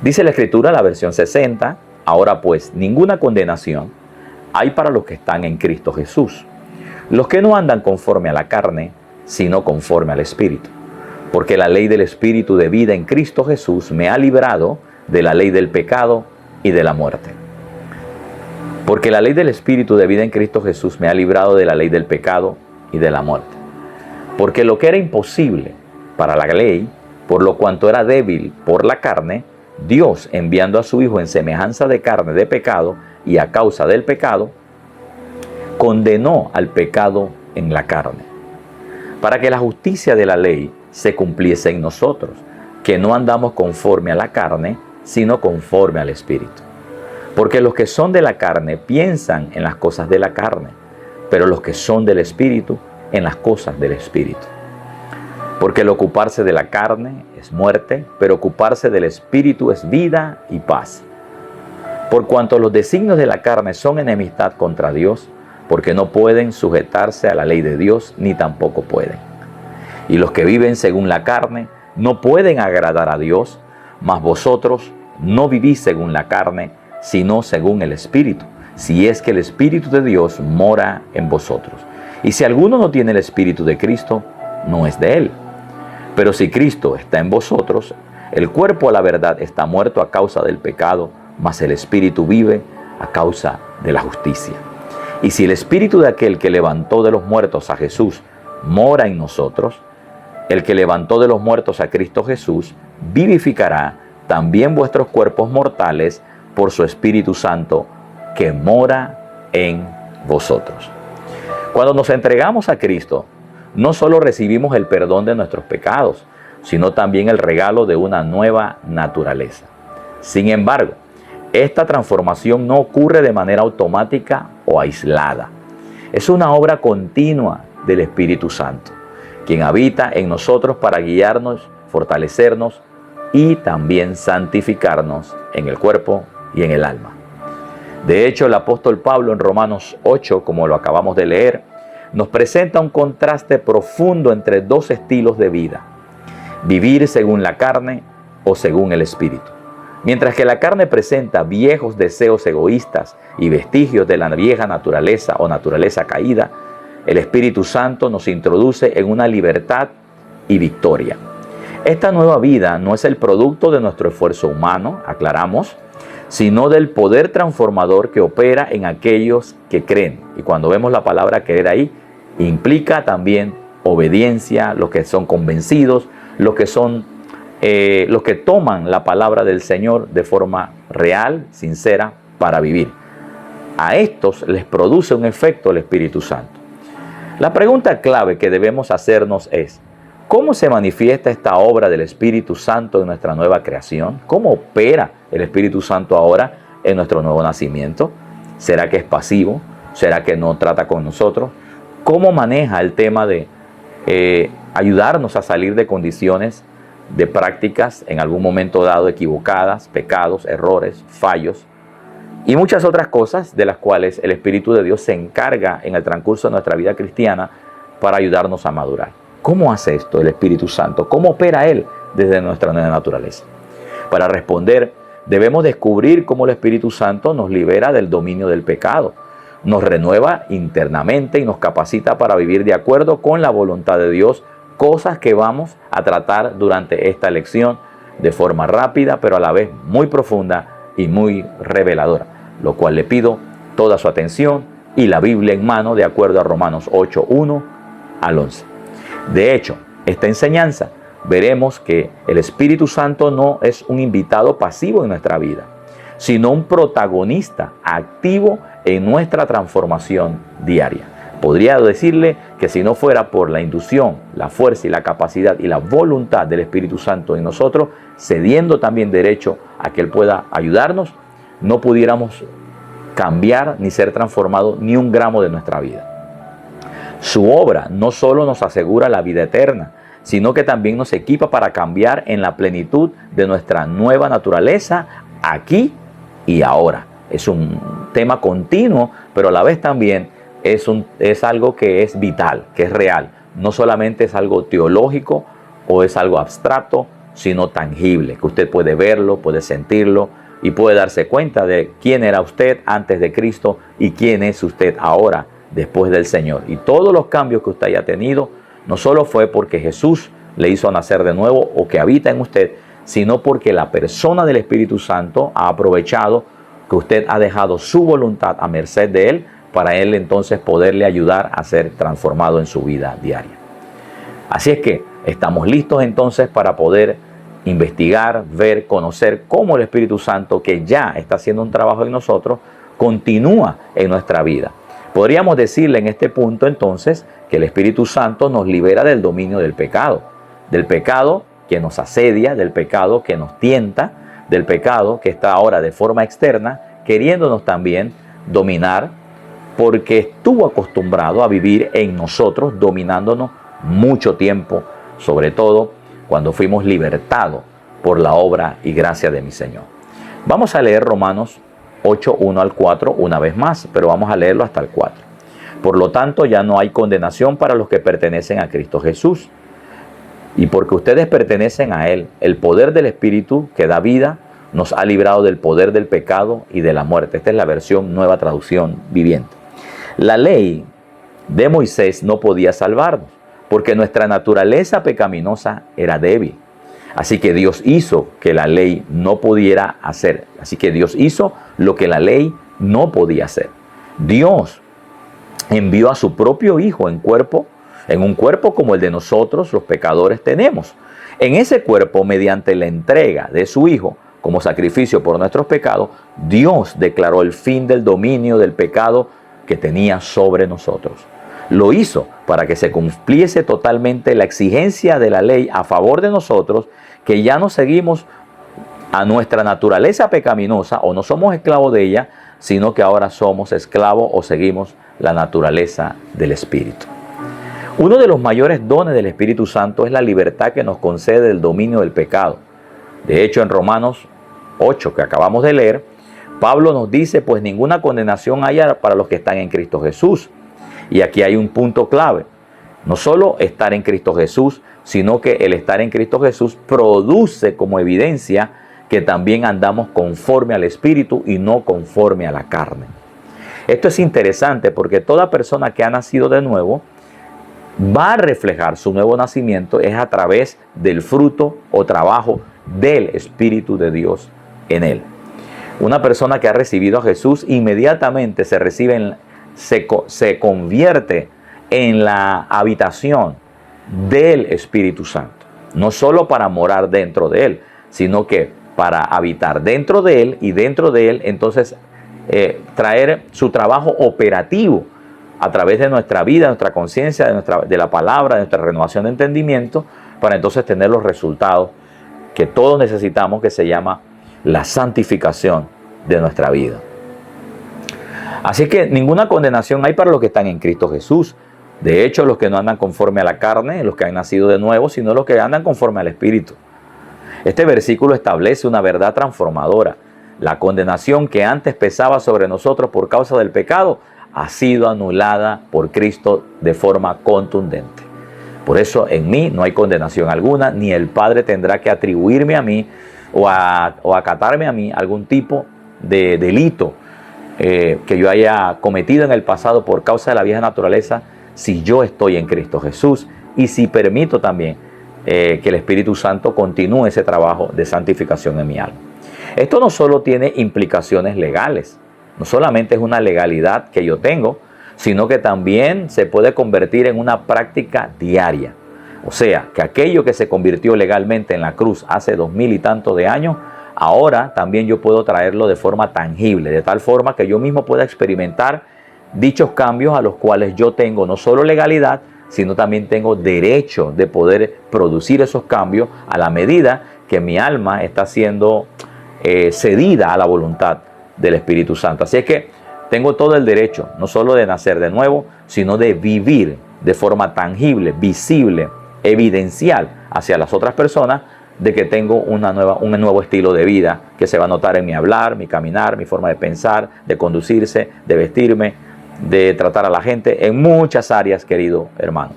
Dice la Escritura, la versión 60, ahora pues, ninguna condenación hay para los que están en Cristo Jesús, los que no andan conforme a la carne, sino conforme al Espíritu. Porque la ley del Espíritu de vida en Cristo Jesús me ha librado de la ley del pecado y de la muerte. Porque la ley del Espíritu de vida en Cristo Jesús me ha librado de la ley del pecado y de la muerte. Porque lo que era imposible para la ley, por lo cuanto era débil por la carne, Dios, enviando a su Hijo en semejanza de carne de pecado y a causa del pecado, condenó al pecado en la carne, para que la justicia de la ley se cumpliese en nosotros, que no andamos conforme a la carne, sino conforme al Espíritu. Porque los que son de la carne piensan en las cosas de la carne, pero los que son del Espíritu, en las cosas del Espíritu. Porque el ocuparse de la carne es muerte, pero ocuparse del Espíritu es vida y paz. Por cuanto los designios de la carne son enemistad contra Dios, porque no pueden sujetarse a la ley de Dios, ni tampoco pueden. Y los que viven según la carne no pueden agradar a Dios, mas vosotros no vivís según la carne, sino según el Espíritu, si es que el Espíritu de Dios mora en vosotros. Y si alguno no tiene el Espíritu de Cristo, no es de él. Pero si Cristo está en vosotros, el cuerpo a la verdad está muerto a causa del pecado, mas el Espíritu vive a causa de la justicia. Y si el Espíritu de aquel que levantó de los muertos a Jesús mora en nosotros, el que levantó de los muertos a Cristo Jesús vivificará también vuestros cuerpos mortales por su Espíritu Santo que mora en vosotros. Cuando nos entregamos a Cristo, no solo recibimos el perdón de nuestros pecados, sino también el regalo de una nueva naturaleza. Sin embargo, esta transformación no ocurre de manera automática o aislada. Es una obra continua del Espíritu Santo, quien habita en nosotros para guiarnos, fortalecernos y también santificarnos en el cuerpo y en el alma. De hecho, el apóstol Pablo en Romanos 8, como lo acabamos de leer, nos presenta un contraste profundo entre dos estilos de vida: vivir según la carne o según el Espíritu. Mientras que la carne presenta viejos deseos egoístas y vestigios de la vieja naturaleza o naturaleza caída, el Espíritu Santo nos introduce en una libertad y victoria. Esta nueva vida no es el producto de nuestro esfuerzo humano, aclaramos, sino del poder transformador que opera en aquellos que creen. Y cuando vemos la palabra creer ahí, implica también obediencia, los que son convencidos, los que toman la palabra del Señor de forma real, sincera, para vivir. A estos les produce un efecto el Espíritu Santo. La pregunta clave que debemos hacernos es: ¿cómo se manifiesta esta obra del Espíritu Santo en nuestra nueva creación? ¿Cómo opera el Espíritu Santo ahora en nuestro nuevo nacimiento? ¿Será que es pasivo? ¿Será que no trata con nosotros? ¿Cómo maneja el tema de ayudarnos a salir de condiciones, de prácticas en algún momento dado equivocadas, pecados, errores, fallos y muchas otras cosas de las cuales el Espíritu de Dios se encarga en el transcurso de nuestra vida cristiana para ayudarnos a madurar? ¿Cómo hace esto el Espíritu Santo? ¿Cómo opera Él desde nuestra nueva naturaleza? Para responder, debemos descubrir cómo el Espíritu Santo nos libera del dominio del pecado, nos renueva internamente y nos capacita para vivir de acuerdo con la voluntad de Dios, cosas que vamos a tratar durante esta lección de forma rápida, pero a la vez muy profunda y muy reveladora, lo cual le pido toda su atención y la Biblia en mano de acuerdo a Romanos 8, 1 al 11. De hecho, esta enseñanza veremos que el Espíritu Santo no es un invitado pasivo en nuestra vida, sino un protagonista activo en nuestra transformación diaria. Podría decirle que si no fuera por la inducción, la fuerza y la capacidad y la voluntad del Espíritu Santo en nosotros, cediendo también derecho a que Él pueda ayudarnos, no pudiéramos cambiar ni ser transformados ni un gramo de nuestra vida. Su obra no solo nos asegura la vida eterna, sino que también nos equipa para cambiar en la plenitud de nuestra nueva naturaleza aquí y ahora. Es un tema continuo, pero a la vez también es algo que es vital, que es real. No solamente es algo teológico o es algo abstracto sino tangible, que usted puede verlo, puede sentirlo y puede darse cuenta de quién era usted antes de Cristo y quién es usted ahora después del Señor. Y todos los cambios que usted haya tenido no solo fue porque Jesús le hizo nacer de nuevo o que habita en usted, sino porque la persona del Espíritu Santo ha aprovechado que usted ha dejado su voluntad a merced de Él para Él entonces poderle ayudar a ser transformado en su vida diaria. Así es que estamos listos entonces para poder investigar, ver, conocer cómo el Espíritu Santo, que ya está haciendo un trabajo en nosotros, continúa en nuestra vida. Podríamos decirle en este punto entonces que el Espíritu Santo nos libera del dominio del pecado que nos asedia, del pecado que nos tienta, del pecado que está ahora de forma externa, queriéndonos también dominar, porque estuvo acostumbrado a vivir en nosotros, dominándonos mucho tiempo, sobre todo cuando fuimos libertados por la obra y gracia de mi Señor. Vamos a leer Romanos 8, 1 al 4 una vez más, pero vamos a leerlo hasta el 4. Por lo tanto, ya no hay condenación para los que pertenecen a Cristo Jesús. Y porque ustedes pertenecen a Él, el poder del Espíritu que da vida nos ha librado del poder del pecado y de la muerte. Esta es la versión Nueva Traducción Viviente. La ley de Moisés no podía salvarnos, porque nuestra naturaleza pecaminosa era débil. Así que Dios hizo que la ley no pudiera hacer. Así que Dios hizo lo que la ley no podía hacer. Dios envió a su propio Hijo en un cuerpo como el de nosotros, los pecadores, tenemos. En ese cuerpo, mediante la entrega de su Hijo como sacrificio por nuestros pecados, Dios declaró el fin del dominio del pecado que tenía sobre nosotros. Lo hizo para que se cumpliese totalmente la exigencia de la ley a favor de nosotros, que ya no seguimos a nuestra naturaleza pecaminosa o no somos esclavos de ella, sino que ahora somos esclavos o seguimos la naturaleza del Espíritu. Uno de los mayores dones del Espíritu Santo es la libertad que nos concede del dominio del pecado. De hecho, en Romanos 8, que acabamos de leer, Pablo nos dice, pues ninguna condenación haya para los que están en Cristo Jesús. Y aquí hay un punto clave. No solo estar en Cristo Jesús, sino que el estar en Cristo Jesús produce como evidencia que también andamos conforme al Espíritu y no conforme a la carne. Esto es interesante porque toda persona que ha nacido de nuevo va a reflejar su nuevo nacimiento es a través del fruto o trabajo del Espíritu de Dios en él. Una persona que ha recibido a Jesús inmediatamente se convierte en la habitación del Espíritu Santo. No solo para morar dentro de él, sino que para habitar dentro de él y dentro de él entonces traer su trabajo operativo a través de nuestra vida, nuestra conciencia, de la palabra, de nuestra renovación de entendimiento, para entonces tener los resultados que todos necesitamos, que se llama la santificación de nuestra vida. Así que ninguna condenación hay para los que están en Cristo Jesús. De hecho, los que no andan conforme a la carne, los que han nacido de nuevo, sino los que andan conforme al Espíritu. Este versículo establece una verdad transformadora. La condenación que antes pesaba sobre nosotros por causa del pecado ha sido anulada por Cristo de forma contundente. Por eso en mí no hay condenación alguna, ni el Padre tendrá que atribuirme a mí o acatarme a mí algún tipo de delito que yo haya cometido en el pasado por causa de la vieja naturaleza, si yo estoy en Cristo Jesús y si permito también que el Espíritu Santo continúe ese trabajo de santificación en mi alma. Esto no solo tiene implicaciones legales, no solamente es una legalidad que yo tengo, sino que también se puede convertir en una práctica diaria. O sea, que aquello que se convirtió legalmente en la cruz hace 2000 y tantos de años, ahora también yo puedo traerlo de forma tangible, de tal forma que yo mismo pueda experimentar dichos cambios a los cuales yo tengo no solo legalidad, sino también tengo derecho de poder producir esos cambios a la medida que mi alma está siendo cedida a la voluntad del Espíritu Santo. Así es que tengo todo el derecho, no solo de nacer de nuevo, sino de vivir de forma tangible, visible, evidencial hacia las otras personas de que tengo un nuevo estilo de vida que se va a notar en mi hablar, mi caminar, mi forma de pensar, de conducirse, de vestirme, de tratar a la gente en muchas áreas, querido hermano.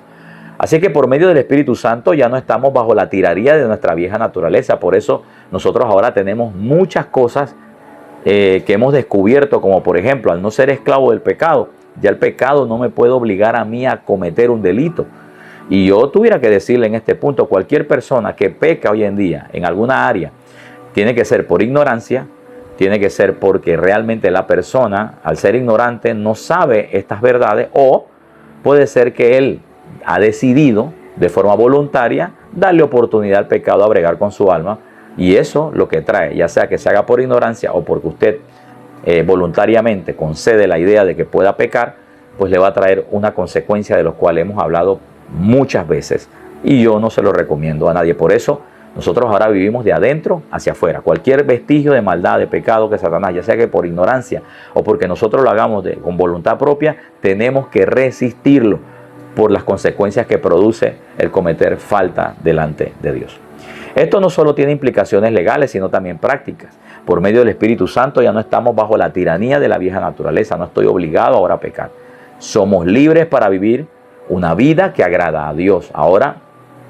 Así que por medio del Espíritu Santo ya no estamos bajo la tiranía de nuestra vieja naturaleza. Por eso nosotros ahora tenemos muchas cosas que hemos descubierto, como por ejemplo, al no ser esclavo del pecado, ya el pecado no me puede obligar a mí a cometer un delito. Y yo tuviera que decirle en este punto, cualquier persona que peca hoy en día en alguna área, tiene que ser por ignorancia, tiene que ser porque realmente la persona, al ser ignorante, no sabe estas verdades, o puede ser que él ha decidido de forma voluntaria darle oportunidad al pecado a bregar con su alma, y eso lo que trae, ya sea que se haga por ignorancia o porque usted voluntariamente concede la idea de que pueda pecar, pues le va a traer una consecuencia de los cuales hemos hablado muchas veces, y yo no se lo recomiendo a nadie. Por eso nosotros ahora vivimos de adentro hacia afuera. Cualquier vestigio de maldad, de pecado que Satanás, ya sea que por ignorancia o porque nosotros lo hagamos con voluntad propia, tenemos que resistirlo por las consecuencias que produce el cometer falta delante de Dios. Esto no solo tiene implicaciones legales, sino también prácticas. Por medio del Espíritu Santo ya no estamos bajo la tiranía de la vieja naturaleza. No estoy obligado ahora a pecar. Somos libres para vivir una vida que agrada a Dios. Ahora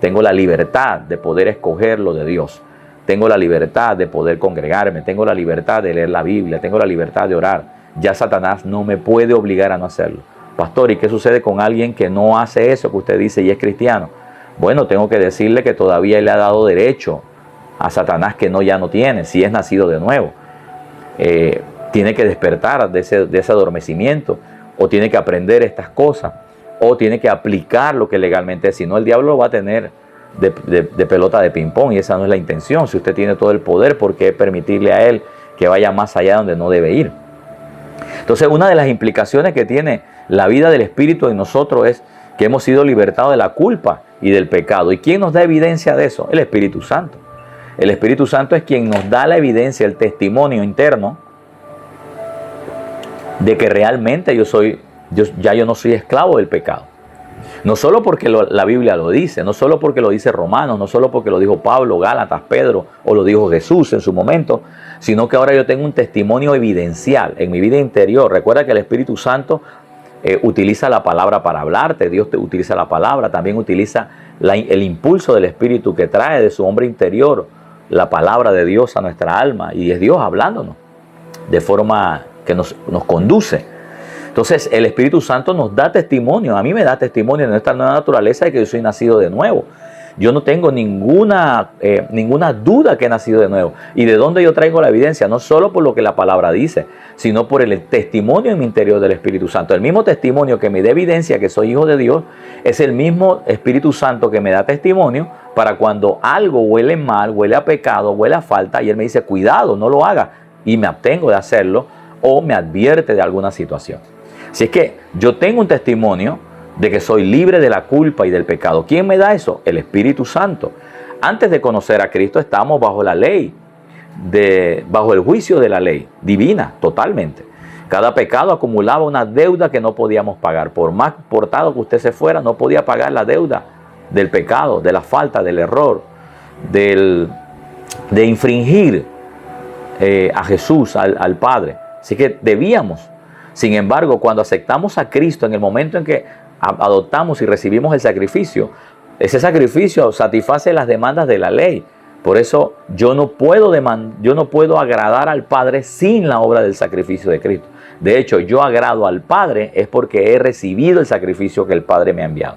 tengo la libertad de poder escoger lo de Dios. Tengo la libertad de poder congregarme. Tengo la libertad de leer la Biblia. Tengo la libertad de orar. Ya Satanás no me puede obligar a no hacerlo. Pastor, ¿y qué sucede con alguien que no hace eso que usted dice y es cristiano? Bueno, tengo que decirle que todavía le ha dado derecho a Satanás que ya no tiene, si es nacido de nuevo. Tiene que despertar de ese adormecimiento, o tiene que aprender estas cosas, o tiene que aplicar lo que legalmente es. Si no, el diablo lo va a tener de pelota de ping-pong, y esa no es la intención. Si usted tiene todo el poder, ¿por qué permitirle a él que vaya más allá donde no debe ir? Entonces, una de las implicaciones que tiene la vida del Espíritu en nosotros es que hemos sido libertados de la culpa y del pecado. ¿Y quién nos da evidencia de eso? El Espíritu Santo. El Espíritu Santo es quien nos da la evidencia, el testimonio interno de que realmente yo no soy esclavo del pecado. No solo porque la Biblia lo dice, no solo porque lo dice Romanos, no solo porque lo dijo Pablo, Gálatas, Pedro, o lo dijo Jesús en su momento, sino que ahora yo tengo un testimonio evidencial en mi vida interior. Recuerda que el Espíritu Santo utiliza la palabra para hablarte. Dios te utiliza la palabra, también utiliza el impulso del Espíritu que trae de su hombre interior la palabra de Dios a nuestra alma, y es Dios hablándonos de forma que nos conduce. Entonces el Espíritu Santo nos da testimonio, a mí me da testimonio de nuestra nueva naturaleza, de que yo soy nacido de nuevo. Yo no tengo ninguna duda que he nacido de nuevo. ¿Y de dónde yo traigo la evidencia? No solo por lo que la palabra dice, sino por el testimonio en mi interior del Espíritu Santo. El mismo testimonio que me da evidencia que soy hijo de Dios es el mismo Espíritu Santo que me da testimonio para cuando algo huele mal, huele a pecado, huele a falta, y Él me dice, cuidado, no lo haga, y me abstengo de hacerlo, o me advierte de alguna situación. Si es que yo tengo un testimonio de que soy libre de la culpa y del pecado. ¿Quién me da eso? El Espíritu Santo. Antes de conocer a Cristo estábamos bajo la ley, bajo el juicio de la ley divina, totalmente. Cada pecado acumulaba una deuda que no podíamos pagar. Por más portado que usted se fuera, no podía pagar la deuda del pecado, de la falta, del error, de infringir a Jesús, al Padre. Así que debíamos. Sin embargo, cuando aceptamos a Cristo, en el momento en que adoptamos y recibimos el sacrificio, ese sacrificio satisface las demandas de la ley. Por eso yo no puedo agradar al Padre sin la obra del sacrificio de Cristo. De hecho, yo agrado al Padre es porque he recibido el sacrificio que el Padre me ha enviado.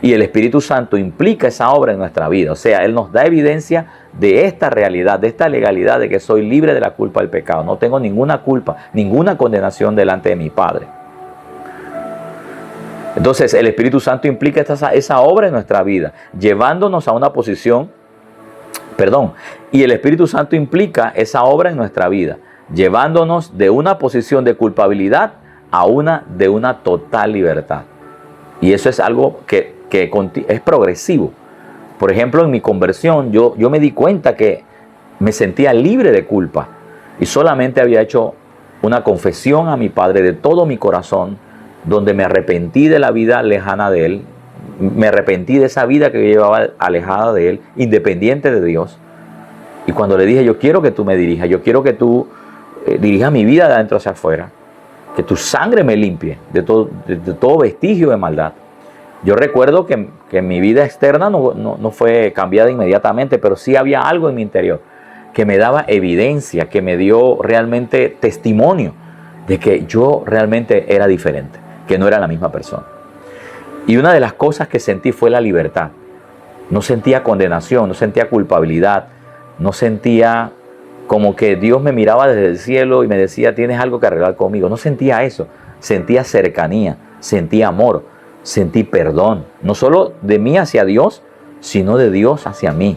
Y el Espíritu Santo implica esa obra en nuestra vida. O sea, Él nos da evidencia de esta realidad, de esta legalidad, de que soy libre de la culpa del pecado. No tengo ninguna culpa, ninguna condenación delante de mi Padre. Entonces, el Espíritu Santo implica esa obra en nuestra vida, llevándonos a una posición, y el Espíritu Santo implica esa obra en nuestra vida, llevándonos de una posición de culpabilidad a de una total libertad. Y eso es algo que es progresivo. Por ejemplo, en mi conversión, yo me di cuenta que me sentía libre de culpa y solamente había hecho una confesión a mi Padre de todo mi corazón, donde me arrepentí de la vida lejana de Él, me arrepentí de esa vida que yo llevaba alejada de Él, independiente de Dios. Y cuando le dije, yo quiero que tú me dirijas, yo quiero que tú dirijas mi vida de adentro hacia afuera, que tu sangre me limpie de todo vestigio de maldad. Yo recuerdo que mi vida externa no fue cambiada inmediatamente, pero sí había algo en mi interior que me daba evidencia, que me dio realmente testimonio de que yo realmente era diferente, que no era la misma persona. Y una de las cosas que sentí fue la libertad. No sentía condenación, no sentía culpabilidad, no sentía como que Dios me miraba desde el cielo y me decía, tienes algo que arreglar conmigo. No sentía eso, sentía cercanía, sentía amor, sentí perdón, no solo de mí hacia Dios, sino de Dios hacia mí.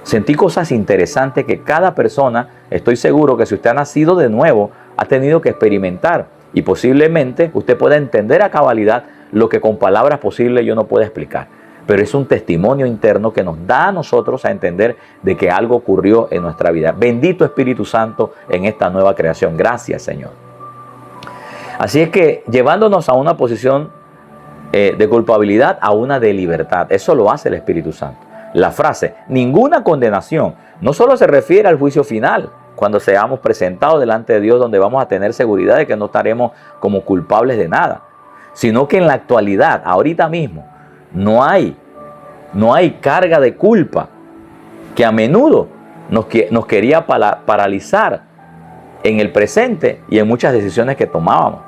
Sentí cosas interesantes que cada persona, estoy seguro que si usted ha nacido de nuevo, ha tenido que experimentar. Y posiblemente usted pueda entender a cabalidad lo que con palabras posibles yo no puedo explicar. Pero es un testimonio interno que nos da a nosotros a entender de que algo ocurrió en nuestra vida. Bendito Espíritu Santo en esta nueva creación. Gracias, Señor. Así es que llevándonos a una posición de culpabilidad a una de libertad. Eso lo hace el Espíritu Santo. La frase, ninguna condenación, no solo se refiere al juicio final, cuando seamos presentados delante de Dios, donde vamos a tener seguridad de que no estaremos como culpables de nada, sino que en la actualidad, ahorita mismo, no hay carga de culpa que a menudo nos quería paralizar en el presente y en muchas decisiones que tomábamos.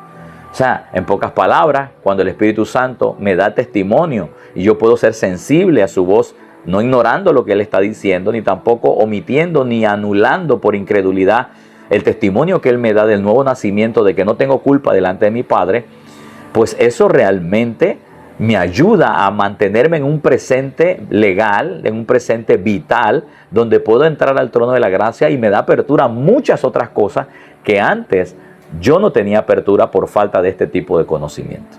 O sea, en pocas palabras, cuando el Espíritu Santo me da testimonio y yo puedo ser sensible a su voz, no ignorando lo que Él está diciendo, ni tampoco omitiendo ni anulando por incredulidad el testimonio que Él me da del nuevo nacimiento, de que no tengo culpa delante de mi Padre, pues eso realmente me ayuda a mantenerme en un presente legal, en un presente vital, donde puedo entrar al trono de la gracia y me da apertura a muchas otras cosas que antes yo no tenía apertura por falta de este tipo de conocimiento.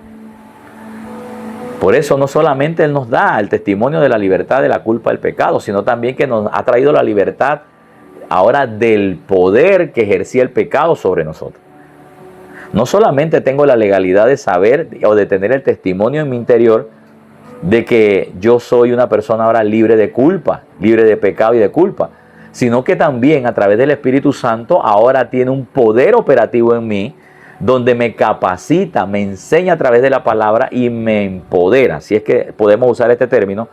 Por eso no solamente Él nos da el testimonio de la libertad de la culpa del pecado, sino también que nos ha traído la libertad ahora del poder que ejercía el pecado sobre nosotros. No solamente tengo la legalidad de saber o de tener el testimonio en mi interior de que yo soy una persona ahora libre de culpa, libre de pecado y de culpa, sino que también a través del Espíritu Santo ahora tiene un poder operativo en mí, donde me capacita, me enseña a través de la palabra y me empodera, si es que podemos usar este término,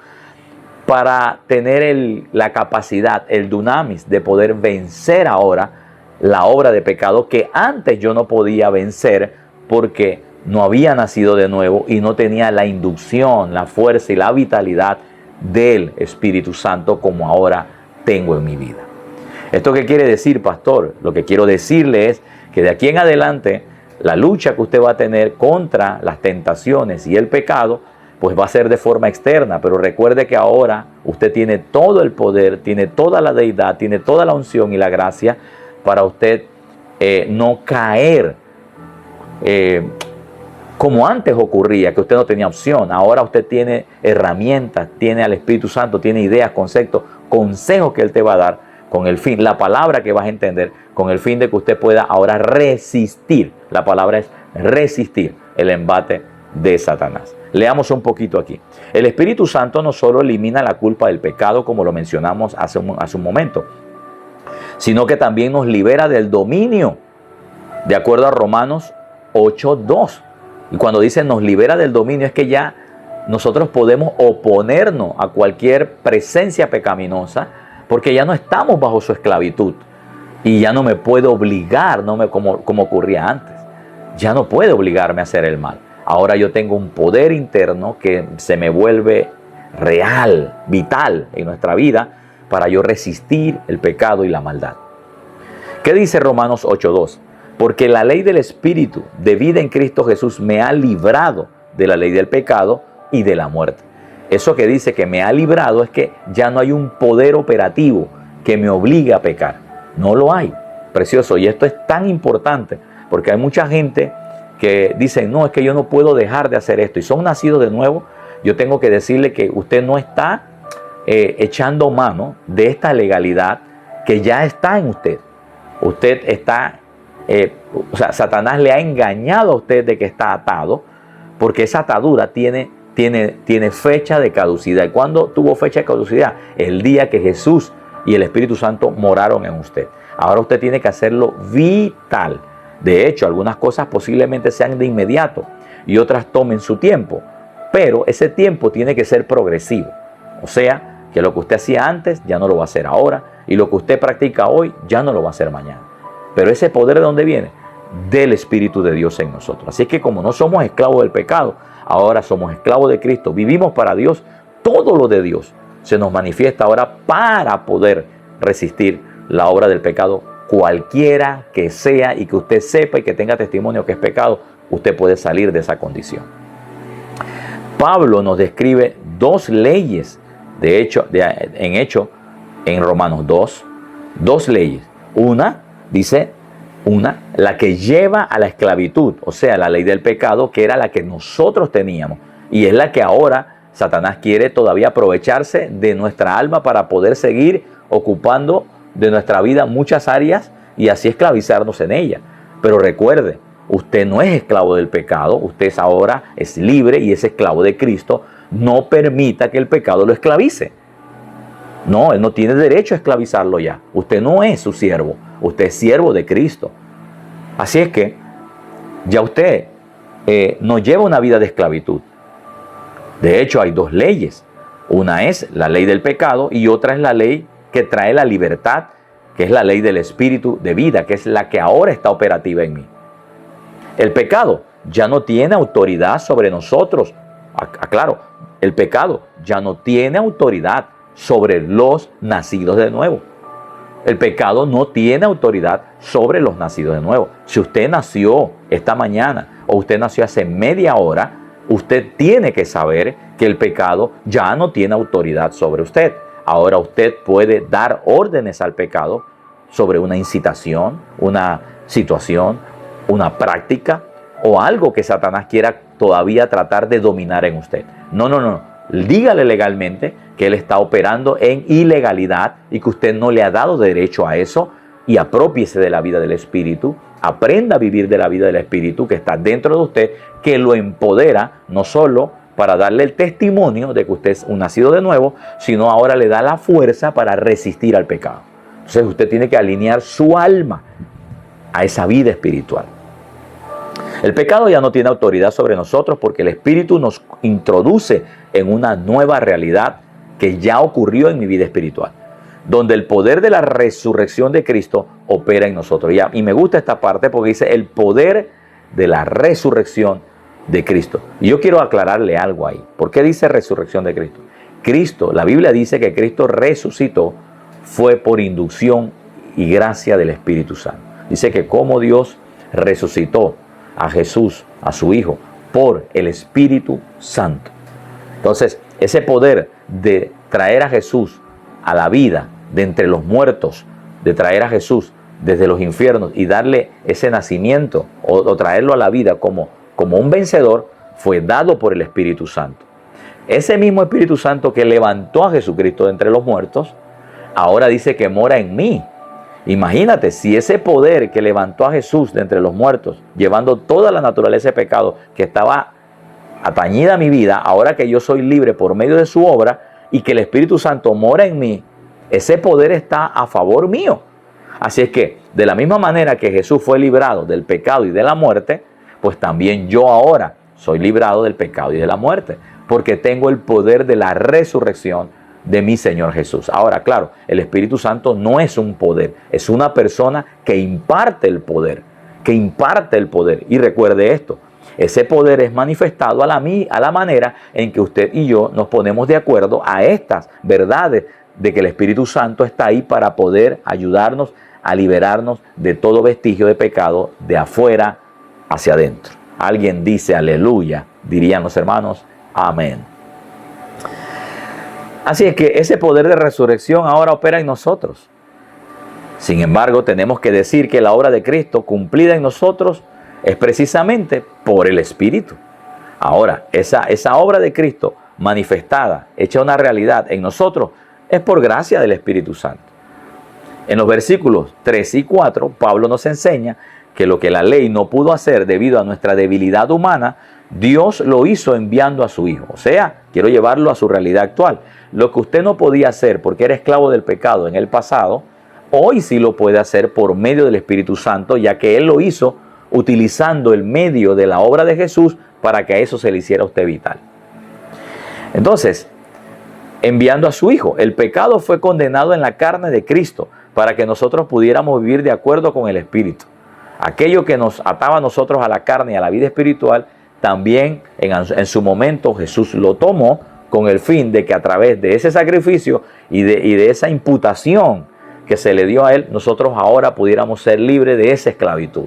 para tener la capacidad, el dunamis, de poder vencer ahora la obra de pecado que antes yo no podía vencer porque no había nacido de nuevo y no tenía la inducción, la fuerza y la vitalidad del Espíritu Santo como ahora tengo en mi vida. ¿Esto qué quiere decir, pastor? Lo que quiero decirle es que de aquí en adelante la lucha que usted va a tener contra las tentaciones y el pecado, pues va a ser de forma externa, pero recuerde que ahora usted tiene todo el poder, tiene toda la deidad, tiene toda la unción y la gracia para usted no caer como antes ocurría, que usted no tenía opción. Ahora usted tiene herramientas, tiene al Espíritu Santo, tiene ideas, conceptos, consejos que Él te va a dar con el fin, la palabra que vas a entender, con el fin de que usted pueda ahora resistir. La palabra es resistir el embate de Satanás. Leamos un poquito aquí. El Espíritu Santo no solo elimina la culpa del pecado, como lo mencionamos hace un momento, sino que también nos libera del dominio, de acuerdo a Romanos 8:2. Y cuando dice nos libera del dominio, es que ya nosotros podemos oponernos a cualquier presencia pecaminosa, porque ya no estamos bajo su esclavitud. Y ya no me puede obligar, como ocurría antes. Ya no puede obligarme a hacer el mal. Ahora yo tengo un poder interno que se me vuelve real, vital en nuestra vida, para yo resistir el pecado y la maldad. ¿Qué dice Romanos 8:2? Porque la ley del Espíritu de vida en Cristo Jesús me ha librado de la ley del pecado y de la muerte. Eso que dice que me ha librado es que ya no hay un poder operativo que me obligue a pecar. No lo hay. Precioso. Y esto es tan importante porque hay mucha gente que dice, no, es que yo no puedo dejar de hacer esto. Y son nacidos de nuevo. Yo tengo que decirle que usted no está echando mano de esta legalidad que ya está en usted. Usted está, Satanás le ha engañado a usted de que está atado, porque esa atadura tiene fecha de caducidad. ¿Y cuándo tuvo fecha de caducidad? El día que Jesús y el Espíritu Santo moraron en usted. Ahora usted tiene que hacerlo vital. De hecho, algunas cosas posiblemente sean de inmediato y otras tomen su tiempo. Pero ese tiempo tiene que ser progresivo. O sea, que lo que usted hacía antes ya no lo va a hacer ahora, y lo que usted practica hoy ya no lo va a hacer mañana. Pero ese poder, ¿de dónde viene? Del Espíritu de Dios en nosotros. Así que como no somos esclavos del pecado, ahora somos esclavos de Cristo, vivimos para Dios, todo lo de Dios se nos manifiesta ahora para poder resistir la obra del pecado, cualquiera que sea, y que usted sepa y que tenga testimonio que es pecado, usted puede salir de esa condición. Pablo nos describe dos leyes, en Romanos 2, dos leyes. Una, la que lleva a la esclavitud, o sea, la ley del pecado, que era la que nosotros teníamos, y es la que ahora Satanás quiere todavía aprovecharse de nuestra alma para poder seguir ocupando de nuestra vida muchas áreas y así esclavizarnos en ella. Pero recuerde, usted no es esclavo del pecado, usted ahora es libre y es esclavo de Cristo. No permita que el pecado lo esclavice. No, él no tiene derecho a esclavizarlo ya. Usted no es su siervo, usted es siervo de Cristo. Así es que ya usted no lleva una vida de esclavitud. De hecho, hay dos leyes. Una es la ley del pecado y otra es la ley que trae la libertad, que es la ley del Espíritu de vida, que es la que ahora está operativa en mí. El pecado ya no tiene autoridad sobre nosotros. Aclaro, el pecado ya no tiene autoridad sobre los nacidos de nuevo. El pecado no tiene autoridad sobre los nacidos de nuevo. Si usted nació esta mañana o usted nació hace media hora, usted tiene que saber que el pecado ya no tiene autoridad sobre usted. Ahora usted puede dar órdenes al pecado sobre una incitación, una situación, una práctica o algo que Satanás quiera todavía tratar de dominar en usted. No. Dígale legalmente que él está operando en ilegalidad y que usted no le ha dado derecho a eso, y aprópiese de la vida del Espíritu. Aprenda a vivir de la vida del Espíritu que está dentro de usted, que lo empodera no solo para darle el testimonio de que usted es un nacido de nuevo, sino ahora le da la fuerza para resistir al pecado. Entonces usted tiene que alinear su alma a esa vida espiritual. El pecado ya no tiene autoridad sobre nosotros porque el Espíritu nos introduce en una nueva realidad que ya ocurrió en mi vida espiritual, donde el poder de la resurrección de Cristo opera en nosotros. Y me gusta esta parte porque dice el poder de la resurrección de Cristo. Y yo quiero aclararle algo ahí. ¿Por qué dice resurrección de Cristo? Cristo, la Biblia dice que Cristo resucitó fue por inducción y gracia del Espíritu Santo. Dice que como Dios resucitó a Jesús, a su Hijo, por el Espíritu Santo. Entonces, ese poder de traer a Jesús a la vida de entre los muertos, de traer a Jesús desde los infiernos y darle ese nacimiento o traerlo a la vida como un vencedor, fue dado por el Espíritu Santo. Ese mismo Espíritu Santo que levantó a Jesucristo de entre los muertos, ahora dice que mora en mí. Imagínate, si ese poder que levantó a Jesús de entre los muertos, llevando toda la naturaleza de pecado que estaba atañida a mi vida, ahora que yo soy libre por medio de su obra y que el Espíritu Santo mora en mí, ese poder está a favor mío. Así es que, de la misma manera que Jesús fue librado del pecado y de la muerte, pues también yo ahora soy librado del pecado y de la muerte, porque tengo el poder de la resurrección de mi Señor Jesús. Ahora, claro, el Espíritu Santo no es un poder, es una persona que imparte el poder, Y recuerde esto, ese poder es manifestado a la manera en que usted y yo nos ponemos de acuerdo a estas verdades de que el Espíritu Santo está ahí para poder ayudarnos a liberarnos de todo vestigio de pecado de afuera hacia adentro. Alguien dice aleluya, dirían los hermanos, amén. Así es que ese poder de resurrección ahora opera en nosotros. Sin embargo, tenemos que decir que la obra de Cristo cumplida en nosotros es precisamente por el Espíritu. Ahora, esa obra de Cristo manifestada, hecha una realidad en nosotros, es por gracia del Espíritu Santo. En los versículos 3 y 4, Pablo nos enseña que lo que la ley no pudo hacer debido a nuestra debilidad humana, Dios lo hizo enviando a su Hijo. O sea, quiero llevarlo a su realidad actual. Lo que usted no podía hacer porque era esclavo del pecado en el pasado, hoy sí lo puede hacer por medio del Espíritu Santo, ya que Él lo hizo utilizando el medio de la obra de Jesús para que a eso se le hiciera a usted vital. Entonces, enviando a su Hijo. El pecado fue condenado en la carne de Cristo para que nosotros pudiéramos vivir de acuerdo con el Espíritu. Aquello que nos ataba a nosotros a la carne y a la vida espiritual, también en su momento Jesús lo tomó con el fin de que a través de ese sacrificio y de esa imputación que se le dio a Él, nosotros ahora pudiéramos ser libres de esa esclavitud,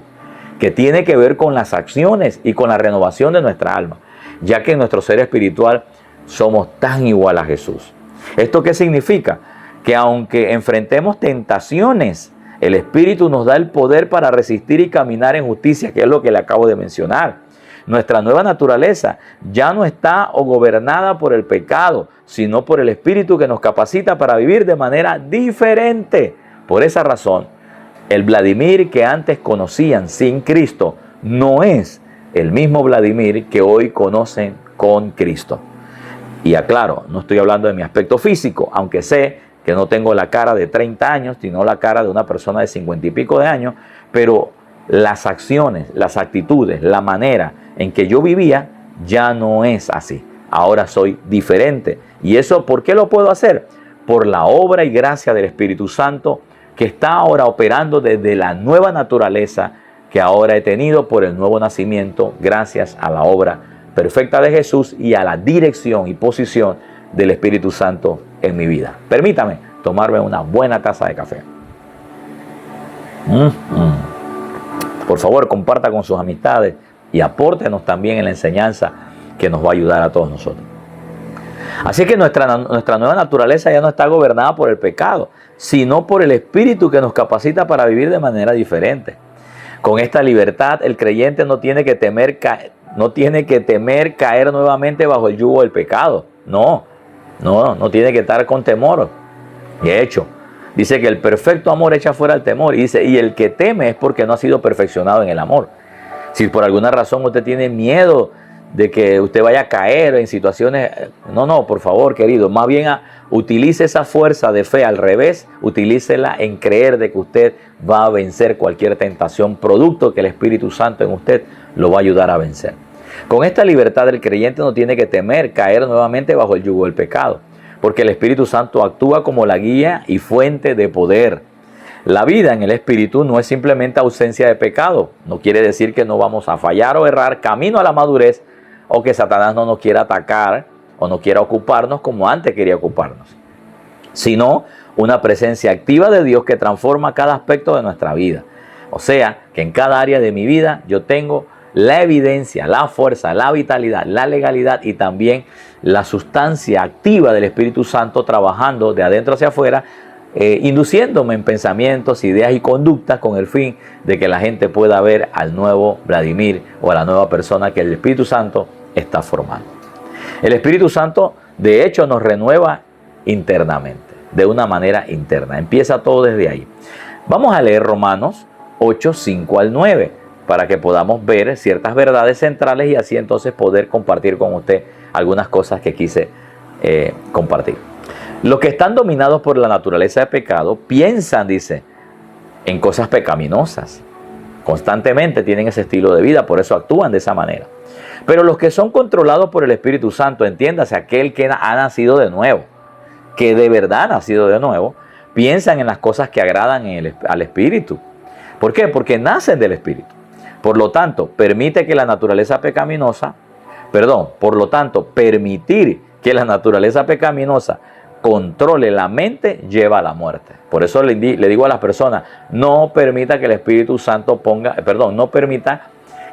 que tiene que ver con las acciones y con la renovación de nuestra alma, ya que en nuestro ser espiritual somos tan igual a Jesús. ¿Esto qué significa? Que aunque enfrentemos tentaciones, el Espíritu nos da el poder para resistir y caminar en justicia, que es lo que le acabo de mencionar. Nuestra nueva naturaleza ya no está gobernada por el pecado, sino por el Espíritu que nos capacita para vivir de manera diferente. Por esa razón, el Vladimir que antes conocían sin Cristo no es el mismo Vladimir que hoy conocen con Cristo. Y aclaro, no estoy hablando de mi aspecto físico, aunque sé que no tengo la cara de 30 años, sino la cara de una persona de 50 y pico de años, pero las acciones, las actitudes, la manera en que yo vivía ya no es así. Ahora soy diferente. ¿Y eso por qué lo puedo hacer? Por la obra y gracia del Espíritu Santo que está ahora operando desde la nueva naturaleza que ahora he tenido por el nuevo nacimiento, gracias a la obra perfecta de Jesús y a la dirección y posición del Espíritu Santo en mi vida. Permítame tomarme una buena taza de café. Por favor, comparta con sus amistades y apórtenos también en la enseñanza que nos va a ayudar a todos nosotros. Así que nuestra nueva naturaleza ya no está gobernada por el pecado, sino por el Espíritu que nos capacita para vivir de manera diferente. Con esta libertad, el creyente no tiene que temer caer nuevamente bajo el yugo del pecado. No tiene que estar con temor. De hecho, dice que el perfecto amor echa fuera el temor. Y dice, y el que teme es porque no ha sido perfeccionado en el amor. Si por alguna razón usted tiene miedo de que usted vaya a caer en situaciones, no, por favor, querido, más bien utilice esa fuerza de fe al revés, utilícela en creer de que usted va a vencer cualquier tentación, producto que el Espíritu Santo en usted lo va a ayudar a vencer. Con esta libertad el creyente no tiene que temer caer nuevamente bajo el yugo del pecado, porque el Espíritu Santo actúa como la guía y fuente de poder. La vida en el Espíritu no es simplemente ausencia de pecado, no quiere decir que no vamos a fallar o errar camino a la madurez, o que Satanás no nos quiera atacar o no quiera ocuparnos como antes quería ocuparnos, sino una presencia activa de Dios que transforma cada aspecto de nuestra vida. O sea, que en cada área de mi vida yo tengo la evidencia, la fuerza, la vitalidad, la legalidad y también la sustancia activa del Espíritu Santo trabajando de adentro hacia afuera, induciéndome en pensamientos, ideas y conductas con el fin de que la gente pueda ver al nuevo Vladimir o a la nueva persona que el Espíritu Santo está formando. El Espíritu Santo, de hecho, nos renueva internamente, de una manera interna. Empieza todo desde ahí. Vamos a leer Romanos 8, 5 al 9, para que podamos ver ciertas verdades centrales y así entonces poder compartir con usted algunas cosas que quise compartir. Los que están dominados por la naturaleza de pecado piensan, dice, en cosas pecaminosas. Constantemente tienen ese estilo de vida, por eso actúan de esa manera. Pero los que son controlados por el Espíritu Santo, entiéndase, aquel que ha nacido de nuevo, que de verdad ha nacido de nuevo, piensan en las cosas que agradan al Espíritu. ¿Por qué? Porque nacen del Espíritu. Por lo tanto, permitir que la naturaleza pecaminosa controle la mente lleva a la muerte. Por eso le digo a las personas, no permita que el Espíritu Santo no permita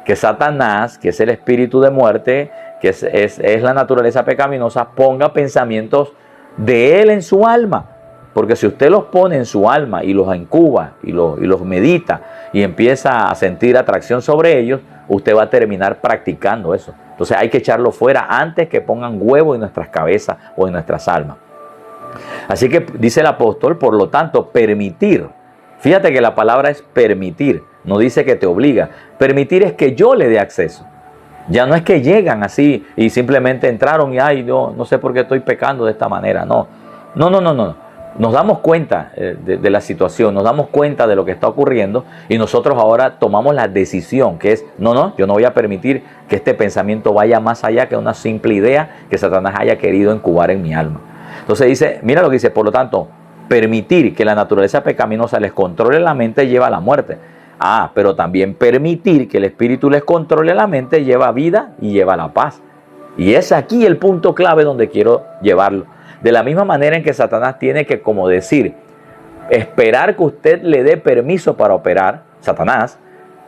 que Satanás, que es el espíritu de muerte, que es la naturaleza pecaminosa, ponga pensamientos de él en su alma. Porque si usted los pone en su alma y los incuba y los medita y empieza a sentir atracción sobre ellos, usted va a terminar practicando eso. Entonces hay que echarlo fuera antes que pongan huevo en nuestras cabezas o en nuestras almas. Así que dice el apóstol, por lo tanto, permitir. Fíjate que la palabra es permitir, no dice que te obliga. Permitir es que yo le dé acceso. Ya no es que llegan así y simplemente entraron y no sé por qué estoy pecando de esta manera. No. nos damos cuenta de la situación, nos damos cuenta de lo que está ocurriendo y nosotros ahora tomamos la decisión que es, no, yo no voy a permitir que este pensamiento vaya más allá que una simple idea que Satanás haya querido incubar en mi alma. Entonces dice, mira lo que dice, por lo tanto, permitir que la naturaleza pecaminosa les controle la mente lleva a la muerte. Pero también permitir que el espíritu les controle la mente lleva a vida y lleva a la paz. Y es aquí el punto clave donde quiero llevarlo. De la misma manera en que Satanás tiene que, como decir, esperar que usted le dé permiso para operar, Satanás,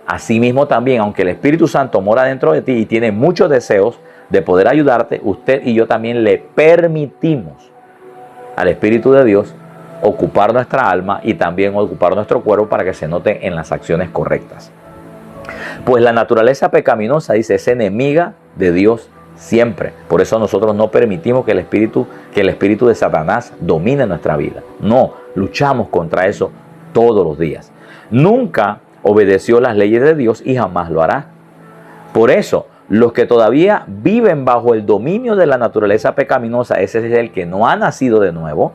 asimismo también, aunque el Espíritu Santo mora dentro de ti y tiene muchos deseos de poder ayudarte, usted y yo también le permitimos al Espíritu de Dios ocupar nuestra alma y también ocupar nuestro cuerpo para que se note en las acciones correctas. Pues la naturaleza pecaminosa, dice, es enemiga de Dios siempre. Por eso nosotros no permitimos que el espíritu de Satanás domine nuestra vida. No, luchamos contra eso todos los días. Nunca obedeció las leyes de Dios y jamás lo hará. Por eso, los que todavía viven bajo el dominio de la naturaleza pecaminosa, ese es el que no ha nacido de nuevo,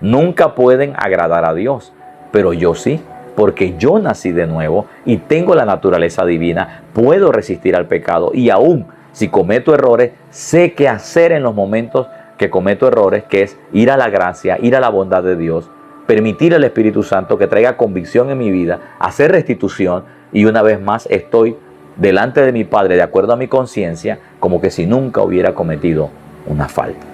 nunca pueden agradar a Dios. Pero yo sí, porque yo nací de nuevo y tengo la naturaleza divina, puedo resistir al pecado y aún si cometo errores, sé qué hacer en los momentos que cometo errores, que es ir a la gracia, ir a la bondad de Dios, permitir al Espíritu Santo que traiga convicción en mi vida, hacer restitución y una vez más estoy delante de mi Padre de acuerdo a mi conciencia, como que si nunca hubiera cometido una falta.